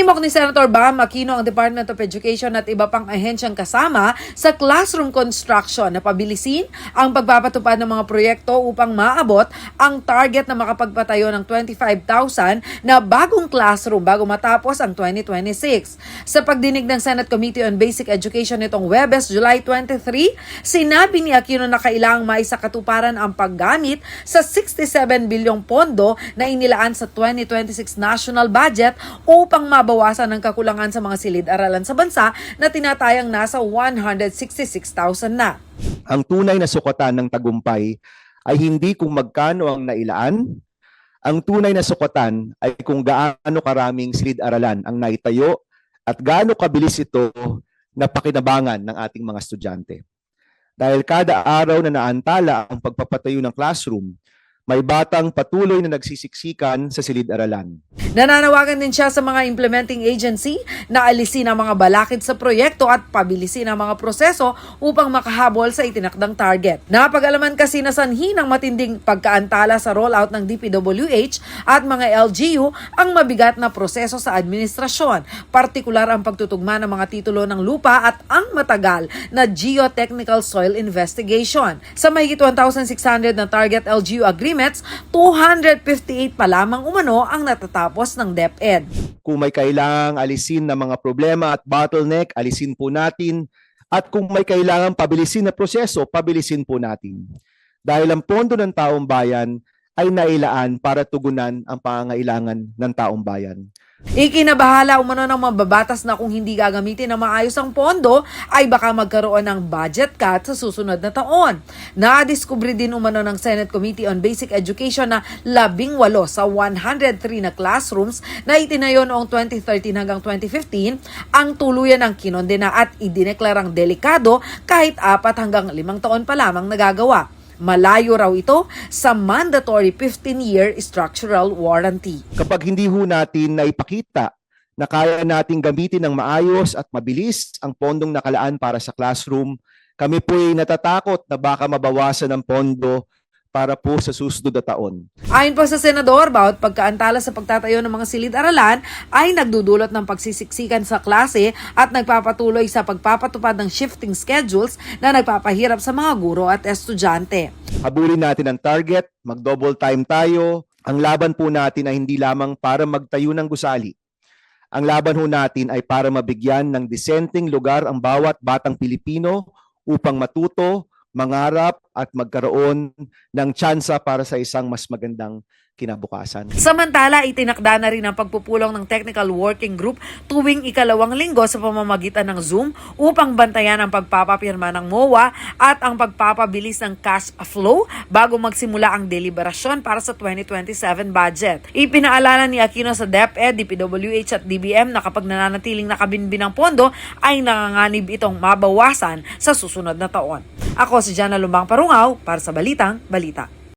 Tinimok ni Senator Bam Aquino ang Department of Education at iba pang ahensyang kasama sa classroom construction na pabilisin ang pagpapatupad ng mga proyekto upang maabot ang target na makapagpatayo ng 25,000 na bagong classroom bago matapos ang 2026. Sa pagdinig ng Senate Committee on Basic Education nitong Huwebes, July 23, sinabi ni Aquino na kailangang maisakatuparan ang paggamit sa 67 bilyong pondo na inilaan sa 2026 national budget upang mabawasan ang kakulangan sa mga silid-aralan sa bansa na tinatayang nasa 166,000 na. Ang tunay na sukatan ng tagumpay ay hindi kung magkano ang nailaan. Ang tunay na sukatan ay kung gaano karaming silid-aralan ang naitayo at gaano kabilis ito na pakinabangan ng ating mga estudyante. Dahil kada araw na naantala ang pagpapatayo ng classroom, may batang patuloy na nagsisiksikan sa silid-aralan. Nananawagan din siya sa mga implementing agency na alisin ang mga balakid sa proyekto at pabilisin ang mga proseso upang makahabol sa itinakdang target. Napag-alaman kasi na sanhi ng matinding pagkaantala sa rollout ng DPWH at mga LGU ang mabigat na proseso sa administrasyon, partikular ang pagtutugma ng mga titulo ng lupa at ang matagal na geotechnical soil investigation. Sa mahigit 1,600 na target LGU agreements, 258 pa lamang umano ang natatapos ng DepEd. Kung may kailangang alisin na mga problema at bottleneck, alisin po natin. At kung may kailangang pabilisin na proseso, pabilisin po natin. Dahil ang pondo ng taong bayan ay nailaan para tugunan ang pangangailangan ng taong bayan. Ikinabahala umano ng mababatas na kung hindi gagamitin ng maayos ang pondo ay baka magkaroon ng budget cut sa susunod na taon. Nadiskubre din umano ng Senate Committee on Basic Education na 18 sa 103 na classrooms na itinayo noong 2013 hanggang 2015 ang tuluyan ng kinondena at idineklarang delikado kahit 4 hanggang 5 taon pa lamang nagagawa. Malayo raw ito sa mandatory 15-year structural warranty. Kapag hindi ho natin naipakita na kaya nating gamitin ng maayos at mabilis ang pondong nakalaan para sa classroom, kami po ay natatakot na baka mabawasan ang pondo para po sa susunod na taon. Ayon pa sa Senador, bawat pagkaantala sa pagtatayo ng mga silid-aralan ay nagdudulot ng pagsisiksikan sa klase at nagpapatuloy sa pagpapatupad ng shifting schedules na nagpapahirap sa mga guro at estudyante. Habulin natin ang target, mag-double time tayo. Ang laban po natin ay hindi lamang para magtayo ng gusali. Ang laban ho natin ay para mabigyan ng disenteng lugar ang bawat batang Pilipino upang matuto, mangarap at magkaroon ng tsansa para sa isang mas magandang kinabukasan. Samantala, itinakda na rin ang pagpupulong ng Technical Working Group tuwing ikalawang linggo sa pamamagitan ng Zoom upang bantayan ang pagpapapirma ng MOA at ang pagpapabilis ng cash flow bago magsimula ang deliberasyon para sa 2027 budget. Ipinaalala ni Aquino sa DepEd, DPWH at DBM na kapag nananatiling nakabinbin ang pondo ay nanganganib itong mabawasan sa susunod na taon. Ako si Jana Lumbang Parungaw para sa Balitang Balita.